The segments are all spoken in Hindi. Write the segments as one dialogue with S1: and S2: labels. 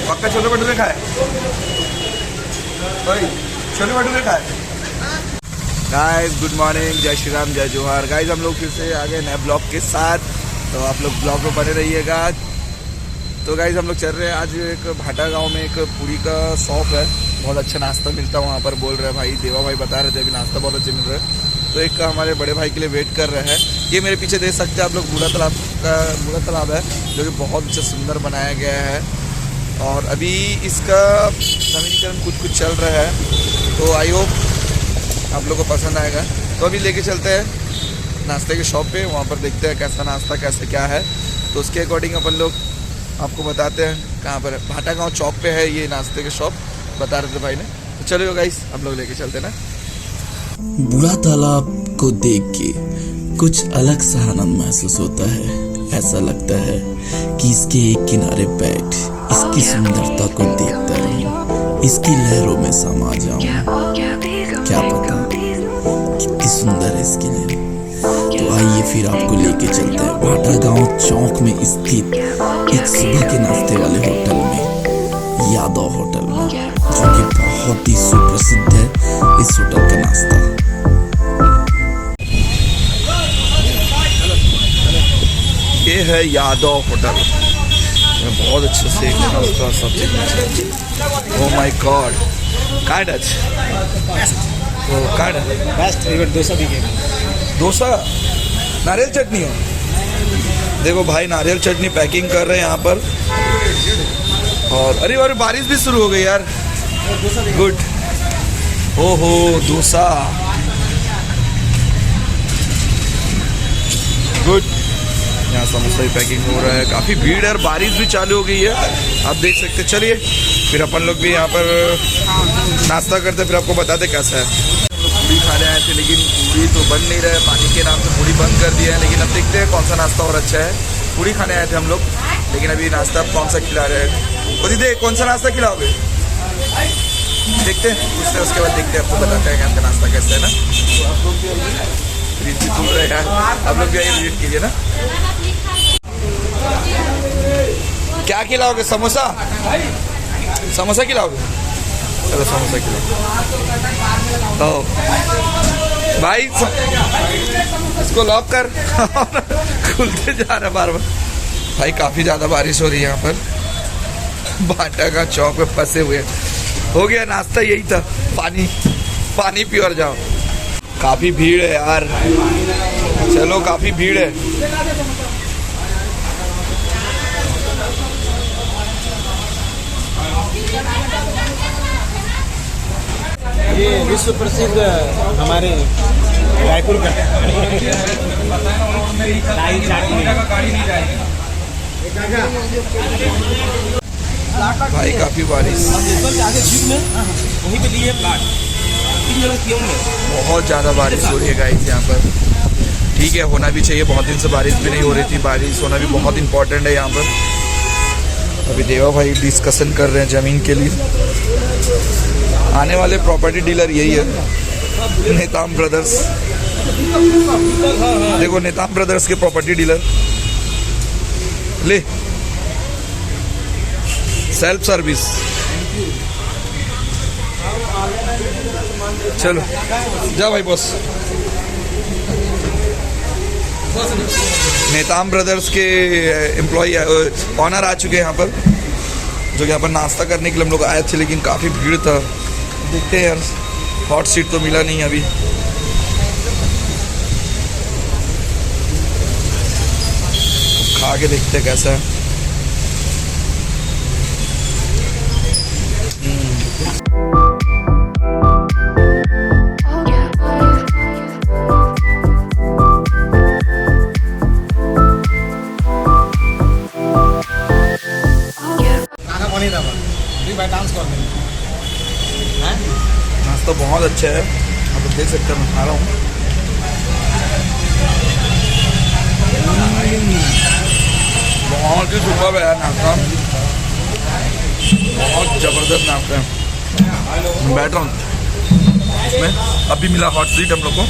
S1: पक्का छोले भटूरे खाए भाई, छोले भटूरे खाए। गाइस गुड मॉर्निंग, जय श्री राम, जय जोहार। गाइस हम लोग फिर से आ गए नए ब्लॉग के साथ, तो आप लोग ब्लॉग में बने रहिएगा। तो गाइस हम लोग चल रहे हैं आज एक भाटा गांव में, एक पूरी का शॉप है, बहुत अच्छा नाश्ता मिलता है वहाँ पर। बोल रहे हैं भाई, देवा भाई बता रहे थे अभी नाश्ता बहुत अच्छे मिल रहा है। तो एक हमारे बड़े भाई के लिए वेट कर रहे हैं। ये मेरे पीछे देख सकते हैं आप लोग, बूढ़ा तालाब है जो कि बहुत अच्छा सुंदर बनाया गया है। और अभी इसका नवीनीकरण कुछ चल रहा है, तो आई होप आप लोग को पसंद आएगा। तो अभी लेके चलते हैं नाश्ते के शॉप पे, वहाँ पर देखते हैं कैसा नाश्ता कैसे क्या है। तो उसके अकॉर्डिंग अपन लोग आपको बताते हैं कहाँ पर। भाटा गांव चौक पे है ये नाश्ते के शॉप, बता रहे थे भाई ने। तो चलो गाइस हम लोग लेके चलते ना।
S2: बूढ़ा तालाब को देख के कुछ अलग सा आनंद महसूस होता है। ऐसा लगता है कि इसके एक किनारे बैठ इसकी सुंदरता को देखता रहूं, इसकी लहरों में समा जाऊं। क्या पता कितनी सुंदर है इसकी लहरें। तो आइए फिर आपको लेके चलते हैं भाटा गांव चौक में स्थित एक सुबह के नाश्ते वाले होटल में, यादव होटल में, जो कि बहुत ही सुप्रसिद्ध है इस होटल का नाश्ता।
S1: ये है यादव होटल, बहुत अच्छे से नाश्ता सब चीज। ओह माय गॉड, कार्ड वो कार्ड
S3: बेस्ट फेवरेट डोसा भी है।
S1: डोसा, नारियल चटनी हो। देखो भाई नारियल चटनी पैकिंग कर रहे हैं यहाँ पर। और अरे बारिश भी शुरू हो गई यार, गुड। ओहो डोसा, गुड। यहाँ समोसा भी पैकिंग हो रहा है, काफ़ी भीड़ है और बारिश भी चालू हो गई है, आप देख सकते। चलिए फिर अपन लोग भी यहाँ पर नाश्ता करते, फिर आपको बताते कैसा है। पूरी खाने आए थे लेकिन पूरी तो बन नहीं रहा है, पानी के नाम से पूरी बंद कर दिया है। लेकिन अब देखते हैं कौन सा नाश्ता और अच्छा है। पूरी खाने आए थे हम लोग, लेकिन अभी नाश्ता कौन सा खिला रहे हैं। तो दीदी कौन सा नाश्ता खिलाओगे, देखते हैं, पूछते हैं, उसके बाद देखते हैं, आपको बताते हैं यहाँ का नाश्ता कैसा है ना। तो आप लोग भी बोल रहे हैं, आप लोग भी आइए विजिट कीजिए ना। क्या खिलाओगे, समोसा? समोसा खिलाओगे? चलो समोसा खिलाओ। तो भाई इसको लॉक कर खुलते जा रहा बार बार। भाई काफ़ी ज़्यादा बारिश हो रही है यहाँ पर, भाटा का चौक में फंसे हुए। हो गया नाश्ता, यही था, पानी पियो और जाओ। काफ़ी भीड़ है यार, चलो काफ़ी भीड़ है।
S3: ये विश्व प्रसिद्ध हमारे रायपुर का
S1: भाई काफ़ी बारिश,
S3: वहीं पे लिए प्लाट,
S1: बहुत ज़्यादा बारिश हो रही है गाइस यहाँ पर। ठीक है, होना भी चाहिए, बहुत दिन से बारिश भी नहीं हो रही थी, बारिश होना भी बहुत इम्पोर्टेंट है यहाँ पर। अभी देवा भाई डिस्कशन कर रहे हैं ज़मीन के लिए। आने वाले प्रॉपर्टी डीलर यही है, नेताम ब्रदर्स। देखो नेताम ब्रदर्स के प्रॉपर्टी डीलर, ले सेल्फ सर्विस। चलो जाओ भाई बॉस। नेताम ब्रदर्स के एम्प्लॉय ऑनर आ चुके हैं यहाँ पर, जो कि यहाँ पर नाश्ता करने के लिए हम लोग आए थे, लेकिन काफ़ी भीड़ था। देखते हैं यार, हॉट सीट तो मिला नहीं अभी। खा के देखते हैं कैसा है। नाश्ता बहुत अच्छा है, आप लोग देख सकते हैं, मैं खा रहा हूँ। बहुत ही सुपर है नाश्ता, बहुत ज़बरदस्त नाश्ता है। मैं बैठ रहा हूँ इसमें, अभी मिला हॉट सीट हम लोग को।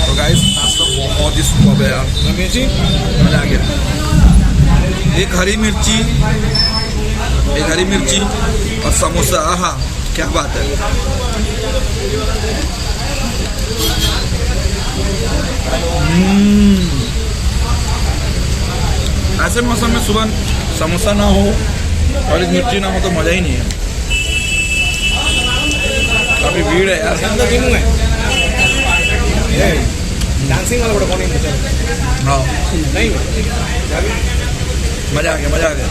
S1: तो गाइस नाश्ता बहुत ही सुपर है यार, मज़ा आ गया। एक हरी मिर्ची एक हरी मिर्ची और समोसा। आहा क्या बात है। ऐसे मौसम में सुबह समोसा ना हो और एक मिर्ची ना हो तो मज़ा ही नहीं है। काफ़ी भीड़ है यार।
S3: अंदर गेम है डांसिंग वाला बड़ा कौन है
S1: हाँ
S3: नहीं
S1: मज़ा आ गया, मज़ा आ गया।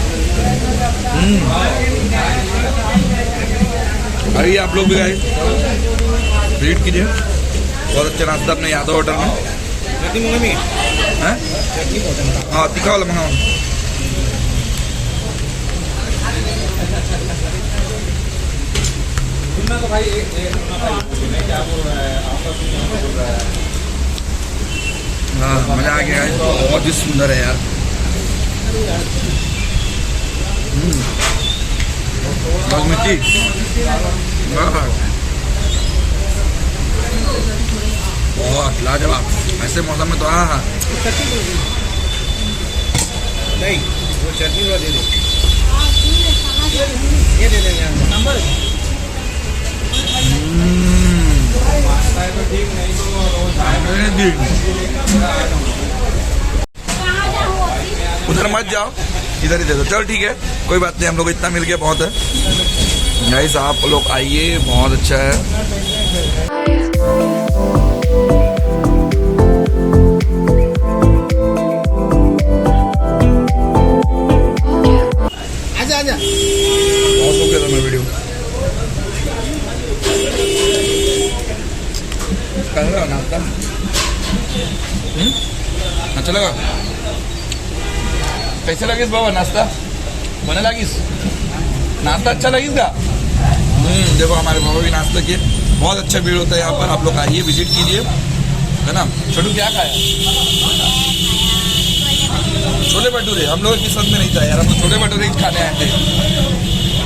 S1: अभी आप लोग भी आए, विजिट कीजिए। बहुत अच्छा नाश्ता अपने यादव होटल में
S3: चटनी मंगा में
S1: है। हाँ तीखा वाला मंगाओ।
S3: तो भाई क्या बोल रहा है आपका
S1: हाँ मज़ा आ गया है। बहुत ही सुंदर है यार। बासमती बहुत लाजवाब। ऐसे मौसम में तो हाँ
S3: नहीं वो चटनी वाला दे दो ये दे देंगे नंबर ठीक नहीं तो
S1: उधर मत जाओ, इधर ही दे दो। चल ठीक है, कोई बात नहीं, हम लोग को इतना मिल गया बहुत है। गाइस आप लोग आइए, बहुत अच्छा है।
S3: आजा आजा
S1: बहुत हो गया था मैं वीडियो कर रहा नाश्ता। अच्छा लगा? कैसे लगिस बाबा नाश्ता? बने लगिस? नाश्ता अच्छा लगिस का? देखो हमारे बाबा भी नाश्ता किए। बहुत अच्छा भीड़ होता है यहाँ पर, आप लोग आइए, विजिट कीजिए, है ना। छोटू क्या खाया? छोले भटूरे। हम लोग किस्मत में नहीं था यार, हम लोग छोले भटूरे ही खाने आए थे,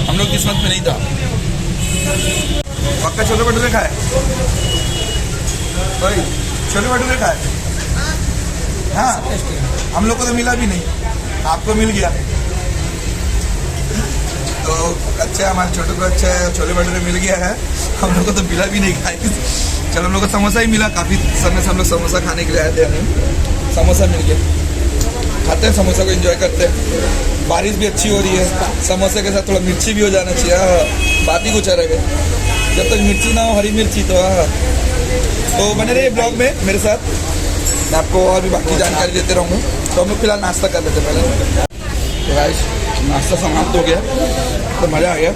S1: हम लोग किस्मत में नहीं था। पक्का छोले भटूरे खाए भाई? छोले भटूरे खाए? हाँ हम लोग को तो मिला भी नहीं, आपको मिल गया तो अच्छा है। हमारे छोटे को अच्छा है, छोले भटूरे मिल गया है, हम लोग को तो मिला भी नहीं खाए। चलो हम लोग को समोसा ही मिला। काफ़ी समय से हम लोग समोसा खाने के लिए आए थे, हमें समोसा मिल गया। खाते हैं समोसा को, एंजॉय करते हैं। बारिश भी अच्छी हो रही है, समोसे के साथ थोड़ा मिर्ची भी हो जाना चाहिए। हाँ बात ही कुछ अलग है। जब तक मिर्ची ना हो, हरी मिर्ची तो हाँ। तो बने रहिए ब्लॉग में मेरे साथ, मैं आपको और भी बाकी जानकारी देते रहूँगा। तो हम लोग फिलहाल नाश्ता कर लेते पहले। तो गाइस नाश्ता समाप्त हो गया, तो मज़ा आ गया।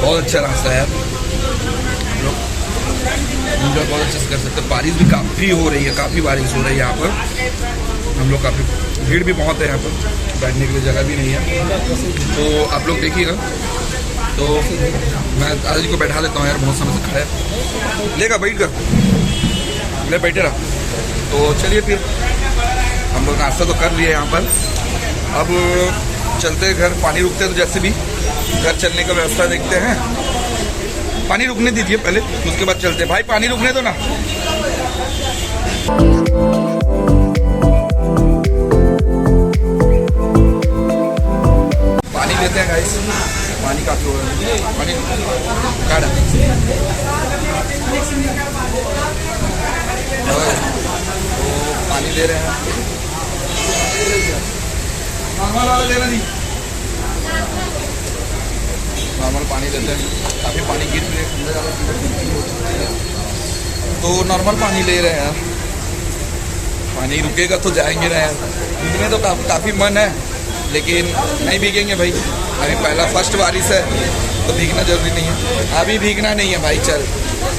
S1: बहुत अच्छा नाश्ता है यार, हम लोग एंजॉय बहुत अच्छे से कर सकते हैं। बारिश भी काफ़ी हो रही है, काफ़ी बारिश हो रही है यहाँ पर। हम लोग काफ़ी भीड़ भी बहुत है यहाँ पर, बैठने के लिए जगह भी नहीं है। तो आप लोग देखिएगा। तो मैं दादाजी को बैठा लेता हूँ यार, बहुत समय से खड़ा है। लेगा बैठ कर, ले बैठे रहा। तो चलिए फिर हम लोग नाश्ता तो कर लिए यहाँ पर, अब चलते घर। पानी रुकते तो जैसे भी घर चलने का व्यवस्था देखते हैं। पानी रुकने दीजिए पहले, उसके बाद चलते। भाई पानी रुकने दो ना। पानी लेते हैं गाइस, पानी काफी हो रहा है। पानी काढ़ा तो पानी ले रहे हैं। नॉर्मल वाला लेना नहीं, नॉर्मल पानी लेते हैं। काफ़ी पानी गिर रही है तो नॉर्मल पानी ले रहे हैं। पानी रुकेगा तो जाएंगे ना यार। भीगने तो काफ़ी मन है, लेकिन नहीं भीगेंगे भाई। अभी पहला फर्स्ट बारिश है तो भीगना जरूरी नहीं है। अभी भीगना नहीं है भाई, चल।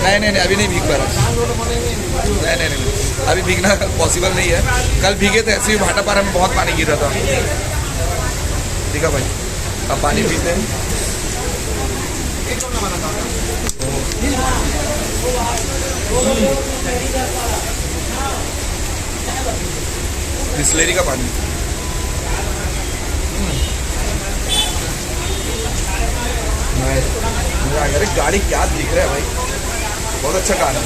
S1: नहीं नहीं नहीं, अभी नहीं भीग पा रहा। नहीं नहीं नहीं, अभी भीगना पॉसिबल नहीं है। कल भीगे थे ऐसे ही, भाटापारा में बहुत पानी गिर रहा था। ठीक है भाई, अब पानी पीते हैं। बिस्लेरी का पानी। अरे गाड़ी क्या दिख रहा है भाई, बहुत अच्छा कार है।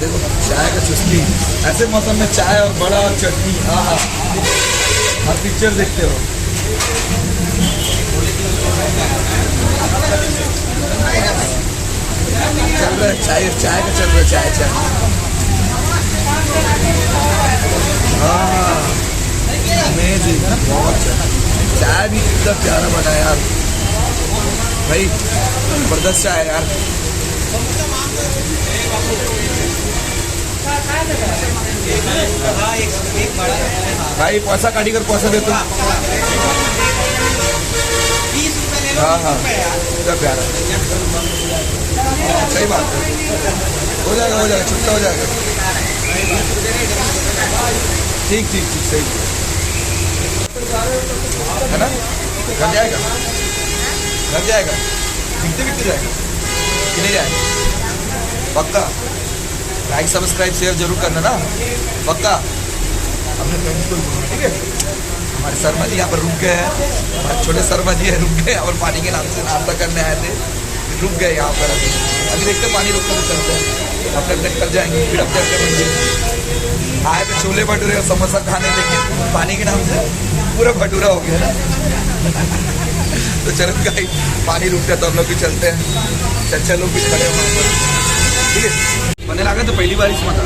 S1: देखो चाय का चुस्की, ऐसे मौसम में चाय और बड़ा और चटनी, हाँ हाँ, आप पिक्चर देखते हो। चल रहा है चाय, चाय का चल रहा है, चाय चाय, हाँ अमेजिंग, बहुत अच्छा। चाय भी कितना प्यारा बना यार भाई, जबरदस्त चाय यार। भाई पैसा काटी कर पैसा दे तुम। हाँ हाँ कितना प्यारा, सही बात है, हो जाएगा छुट्टा हो जाएगा। ठीक ठीक ठीक सही है ना, घर जाएगा, घर जाएगा, बिकते जाएगा कि नहीं जाएगा, पक्का। लाइक सब्सक्राइब शेयर जरूर करना ना, पक्का। अपने फ्रेंड्स को बोलना, ठीक है। हमारे शर्मा जी यहाँ पर रुक गए हैं, हमारे छोटे शर्मा जी रुक गए और पानी के नाम से नाश्ता करने आए थे, रुक गए यहाँ पर। अभी देखते पानी रुकते तो चलते हैं, अपने अपने कर जाएंगे, फिर अपने अपने मंदिर। आए थे छोले भटूरे और समोसा खाने, लेकिन पानी के नाम से पूरा भटूरा हो गया ना। तो चलो गाइस, पानी रुकता है तो हम लोग भी चलते हैं, अच्छा लोग भी खड़े वहाँ पर, ठीक है। मैंने लगा तो पहली बार इसमें था,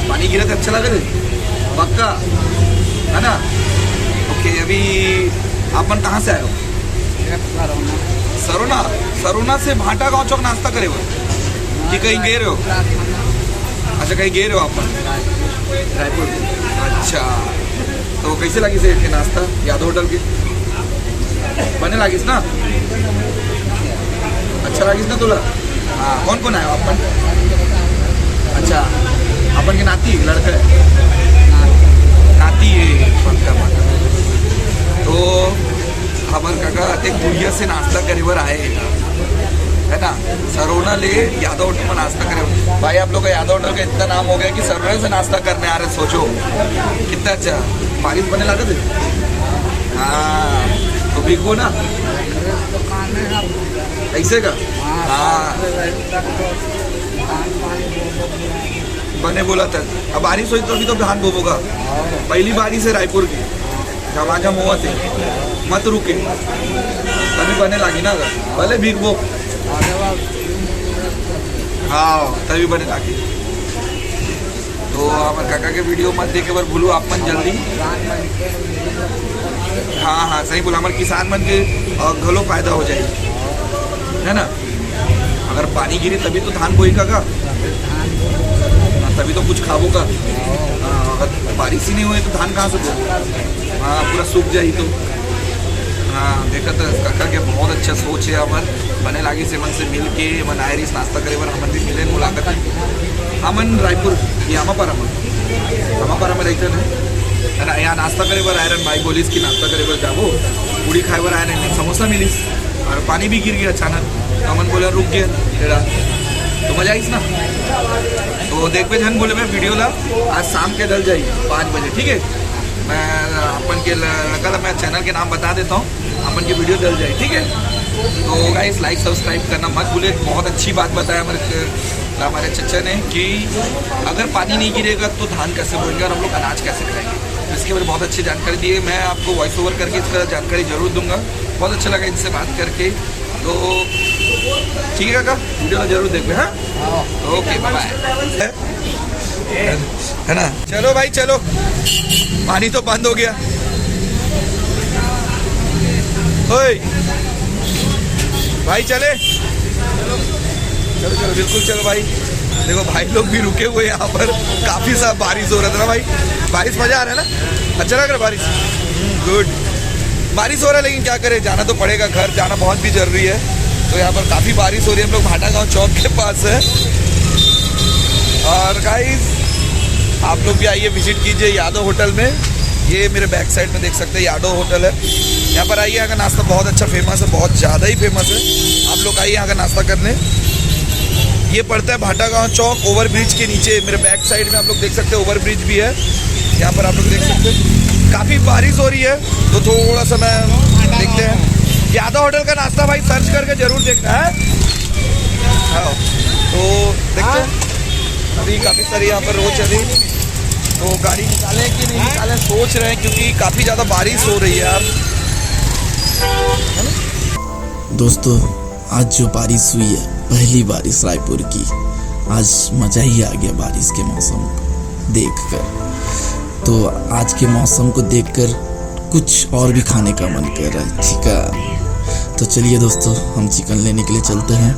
S1: पानी गिरा तो अच्छा लगा थे, पक्का है ना। ओके, अभी आप मन कहाँ से आए हो? सरोना, सरोना से भाटा गाँव चौक नाश्ता करे हो कि कहीं गए रहे हो? अच्छा कहीं गए रहे हो आप? रायपुर। अच्छा, तो कैसे लगी से के नाश्ता यादव होटल की? बने लगिस ना, अच्छा लगिस ना तुला? हाँ, कौन कौन आया अपन? अच्छा, अपन के नाती लड़का है, नाती है पक्का। तो हमारे काका एक गुड़िया से नाश्ता करे बर आए है ना, सरोना ले यादव होटल में नाश्ता करे। भाई आप लोग का यादव होटल का इतना नाम हो गया कि सरोना से नाश्ता करने आ रहे, सोचो कितना अच्छा। बारिश बने लगा थे, हाँ तो बिगो ना ऐसे का, हाँ बने बोला था। अब बारिश हुई तो अभी तो धान बोबोगा, पहली बारिश है रायपुर की, जमाजम हुआ थे, मत रुके, तभी बने लगी ना, भले भीग वो, हाँ तभी बने लगी। तो हमारे काका के वीडियो मत देखे बार भूलो आप मन जल्दी, हाँ हाँ सही बोला, हमारे किसान मन के घलो फायदा हो जाए है ना। अगर पानी गिरे तभी तो धान बोई का, तभी तो कुछ खाबो का। अगर बारिश ही नहीं हुई तो धान कहाँ से बो, हाँ पूरा सूख जाए तो। हाँ देखा तो काका के बहुत अच्छा सोच है, हमार बने लागी से मन से मिल के मन आयरिस नाश्ता करे बार हमन भी मिले मुलाकात। हमन रायपुर यामापारा में रहते ना, यहाँ नाश्ता करे बार आयरन भाई बोलिस कि नाश्ता करे बार जाबो, पूड़ी खाए बार आए नहीं, समोसा मिलिस और पानी भी गिर गया अचानक, तो हमन बोले रुक गया तेरा, तो मजा आईस ना। तो देख पे जन बोले मैं वीडियो ला आज शाम के डल जाई 5 बजे, ठीक है। मैं अपन के कल मैं चैनल के नाम बता देता हूँ, अपन की वीडियो डल जाए, ठीक है। तो गाइस लाइक सब्सक्राइब करना मत भूले। बहुत अच्छी बात बताया हमारे चचा ने कि अगर पानी नहीं गिरेगा तो धान कैसे बोएंगे और हम लोग अनाज कैसे खाएंगे, तो इसके बारे में बहुत अच्छी जानकारी दी है। मैं आपको वॉइस ओवर करके इसका जानकारी जरूर दूंगा, बहुत अच्छा लगा इनसे बात करके। तो ठीक है काका, वीडियो जरूर देखो, हाँ ओके बाय, है ना। चलो भाई चलो, पानी तो बंद हो गया। ओए भाई चले, चलो चलो बिल्कुल चलो भाई। देखो भाई लोग भी रुके हुए यहाँ पर, काफी सा बारिश हो रहा था ना भाई, बारिश मजा आ रहा है ना, अच्छा लग रहा है बारिश, गुड। बारिश हो रहा है लेकिन क्या करें, जाना तो पड़ेगा, घर जाना बहुत भी जरूरी है। तो यहाँ पर काफी बारिश हो रही है, हम लोग भाटा गांव चौक के पास है। और गाइस आप लोग भी आइए, विजिट कीजिए यादव होटल में, ये मेरे बैक साइड में देख सकते हैं यादव होटल है। यहाँ पर आइए, यहाँ का नाश्ता बहुत अच्छा फेमस है, बहुत ज़्यादा ही फेमस है। आप लोग आइए यहाँ का नाश्ता करने। ये पड़ता है भाटा गांव चौक, ओवर ब्रिज के नीचे, मेरे बैक साइड में आप लोग देख सकते हैं ओवर ब्रिज भी है। यहाँ पर आप लोग देख सकते हैं काफ़ी बारिश हो रही है, तो थोड़ा सा मैं देखते हैं यादव होटल का नाश्ता भाई, सर्च करके जरूर देखना है। हाँ तो देखते हैं अभी काफ़ी सारी यहाँ पर रोज अभी तो गाड़ी निकालें कि नहीं निकालें सोच रहे हैं, क्योंकि काफ़ी ज़्यादा बारिश हो रही है यार।
S2: दोस्तों आज जो बारिश हुई है, पहली बारिश रायपुर की, आज मज़ा ही आ गया बारिश के मौसम को देखकर। तो आज के मौसम को देखकर कुछ और भी खाने का मन कर रहा है, चिकन। तो चलिए दोस्तों हम चिकन लेने के लिए चलते हैं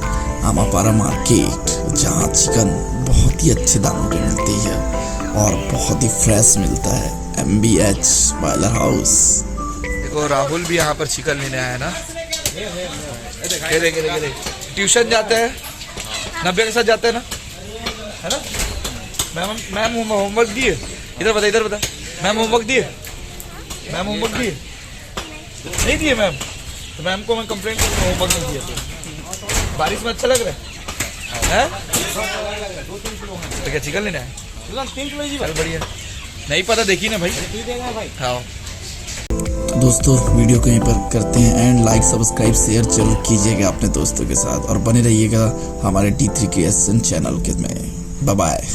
S2: आमापारा मार्केट, जहाँ चिकन बहुत ही अच्छे दामों पे मिलती है और बहुत ही फ्रेश मिलता है। MBH boiler house.
S1: देखो राहुल भी यहाँ पर चिकन लेने आया है ना। ये देख ट्यूशन जाते हैं, नब्बे के साथ जाते हैं ना, है ना। मैम होमवर्क दिए, इधर बता मैम होमवर्क दिए, नहीं दिए मैम। तो मैम को मैं कंप्लेंट करूँगा होमवर्क नहीं दिया। बारिश में अच्छा लग रहा है तो क्या चिकन लेना है?
S3: 3 किलो जी
S1: चल बढ़िया, नहीं पता देखी ना भाई। हाँ
S2: दोस्तों वीडियो को यहीं पर करते हैं एंड लाइक सब्सक्राइब शेयर जरूर कीजिएगा अपने दोस्तों के साथ और बने रहिएगा हमारे D3 Creation चैनल के में। Bye bye.